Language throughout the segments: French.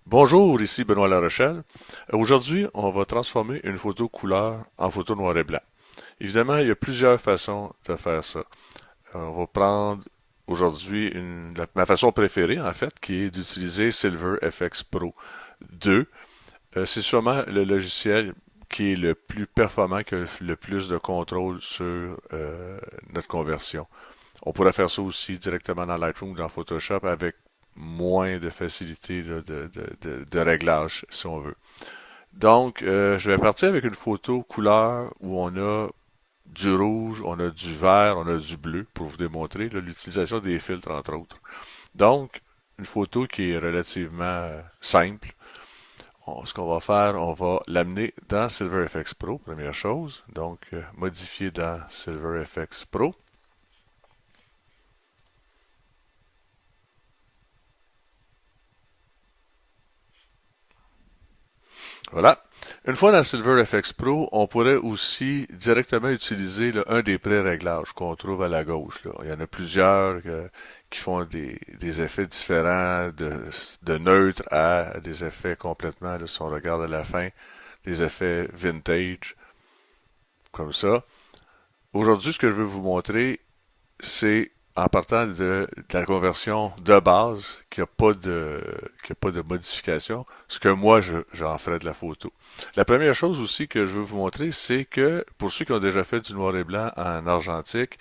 Bonjour, ici Benoît Larochelle. Aujourd'hui, on va transformer une photo couleur en photo noir et blanc. Évidemment, il y a plusieurs façons de faire ça. On va prendre aujourd'hui ma façon préférée, en fait, qui est d'utiliser Silver FX Pro 2. C'est sûrement le logiciel qui est le plus performant, qui a le plus de contrôle sur notre conversion. On pourrait faire ça aussi directement dans Lightroom ou dans Photoshop avec moins de facilité de réglage, si on veut. Donc, je vais partir avec une photo couleur où on a du rouge, on a du vert, on a du bleu pour vous démontrer l'utilisation des filtres, entre autres. Donc, une photo qui est relativement simple. Ce qu'on va faire, on va l'amener dans SilverFX Pro, première chose. Donc, modifier dans SilverFX Pro. Voilà. Une fois dans SilverFX Pro, on pourrait aussi directement utiliser un des pré-réglages qu'on trouve à la gauche. Là. Il y en a plusieurs qui font des effets différents, de neutre à des effets complètement, là, si on regarde à la fin, des effets vintage, comme ça. Aujourd'hui, ce que je veux vous montrer, c'est en partant de la conversion de base, qui a pas de modification, ce que moi, j'en ferais de la photo. La première chose aussi que je veux vous montrer, c'est que pour ceux qui ont déjà fait du noir et blanc en argentique,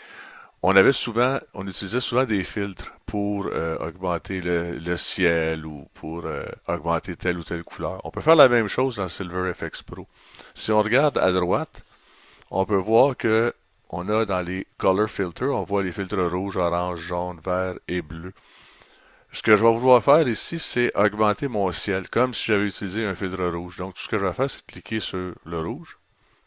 on utilisait souvent des filtres pour augmenter le ciel ou pour augmenter telle ou telle couleur. On peut faire la même chose dans SilverFX Pro. Si on regarde à droite, on peut voir que on a dans les color filters, on voit les filtres rouge, orange, jaune, vert et bleu. Ce que je vais vouloir faire ici, c'est augmenter mon ciel, comme si j'avais utilisé un filtre rouge. Donc, tout ce que je vais faire, c'est cliquer sur le rouge.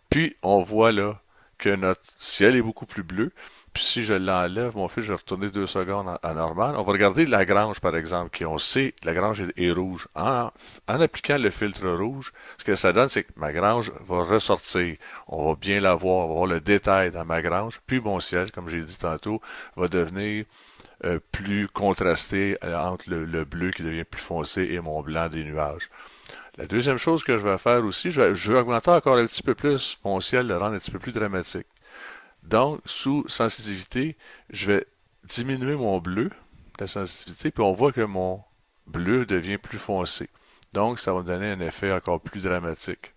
Puis, on voit là que notre ciel est beaucoup plus bleu. Puis, si je l'enlève, mon fil, je vais retourner 2 secondes à normal. On va regarder Lagrange, par exemple, qui on sait, Lagrange est rouge. En appliquant le filtre rouge, ce que ça donne, c'est que ma grange va ressortir. On va bien la voir, on va voir le détail dans ma grange. Puis, mon ciel, comme j'ai dit tantôt, va devenir plus contrasté entre le bleu qui devient plus foncé et mon blanc des nuages. La deuxième chose que je vais faire aussi, je vais augmenter encore un petit peu plus mon ciel, le rendre un petit peu plus dramatique. Donc, sous sensitivité, je vais diminuer mon bleu, la sensitivité, puis on voit que mon bleu devient plus foncé. Donc, ça va me donner un effet encore plus dramatique.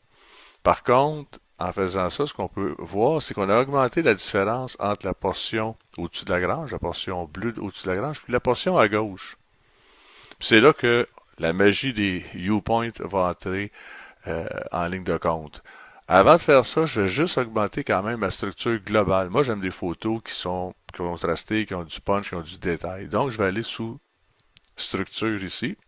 Par contre, en faisant ça, ce qu'on peut voir, c'est qu'on a augmenté la différence entre la portion au-dessus de la grange, la portion bleue au-dessus de la grange, puis la portion à gauche. C'est là que la magie des viewpoints va entrer en ligne de compte. Avant de faire ça, je vais juste augmenter quand même ma structure globale. Moi, j'aime des photos qui sont contrastées, qui ont du punch, qui ont du détail. Donc, je vais aller sous structure ici,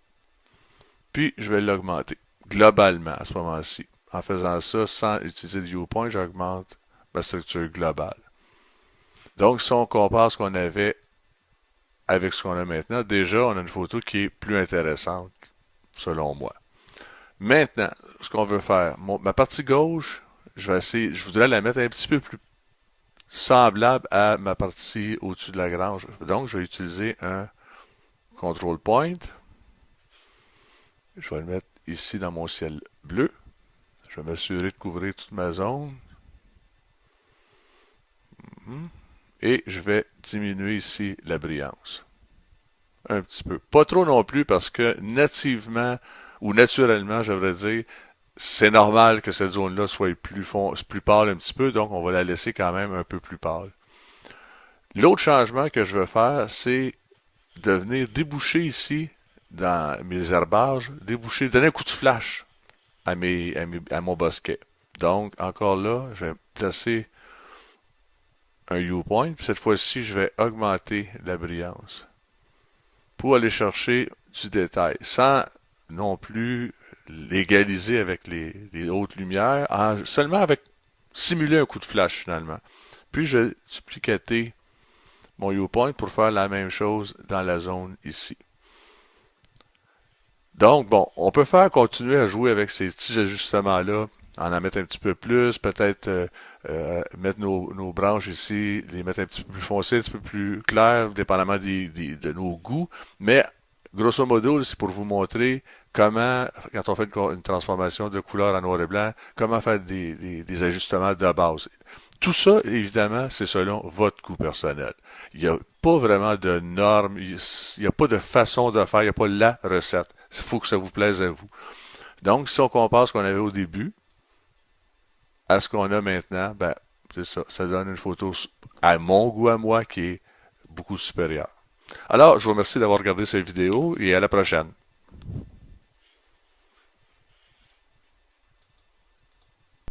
puis je vais l'augmenter globalement à ce moment-ci. En faisant ça sans utiliser de viewpoint, j'augmente ma structure globale. Donc, si on compare ce qu'on avait avec ce qu'on a maintenant, déjà, on a une photo qui est plus intéressante, selon moi. Maintenant, ce qu'on veut faire, ma partie gauche, je voudrais la mettre un petit peu plus semblable à ma partie au-dessus de la grange. Donc, je vais utiliser un control point. Je vais le mettre ici dans mon ciel bleu. Je vais m'assurer de couvrir toute ma zone. Et je vais diminuer ici la brillance. Un petit peu. Pas trop non plus parce que nativement ou naturellement, je devrais dire, c'est normal que cette zone-là soit plus pâle un petit peu, donc on va la laisser quand même un peu plus pâle. L'autre changement que je veux faire, c'est de venir déboucher ici, dans mes herbages, donner un coup de flash à mon bosquet. Donc, encore là, je vais placer un viewpoint, puis cette fois-ci, je vais augmenter la brillance pour aller chercher du détail, sans non plus l'égaliser avec les hautes lumières, seulement avec simuler un coup de flash finalement. Puis je vais duplicater mon viewpoint pour faire la même chose dans la zone ici. Donc, bon, on peut continuer à jouer avec ces petits ajustements-là, en mettre un petit peu plus, peut-être mettre nos branches ici, les mettre un petit peu plus foncées, un petit peu plus claires, dépendamment de nos goûts, mais Grosso modo, c'est pour vous montrer comment, quand on fait une transformation de couleur en noir et blanc, comment faire des ajustements de base. Tout ça, évidemment, c'est selon votre goût personnel. Il n'y a pas vraiment de normes, il n'y a pas de façon de faire, il n'y a pas la recette. Il faut que ça vous plaise à vous. Donc, si on compare ce qu'on avait au début à ce qu'on a maintenant, ben, c'est ça. Ça donne une photo à mon goût à moi qui est beaucoup supérieure. Alors, je vous remercie d'avoir regardé cette vidéo et à la prochaine.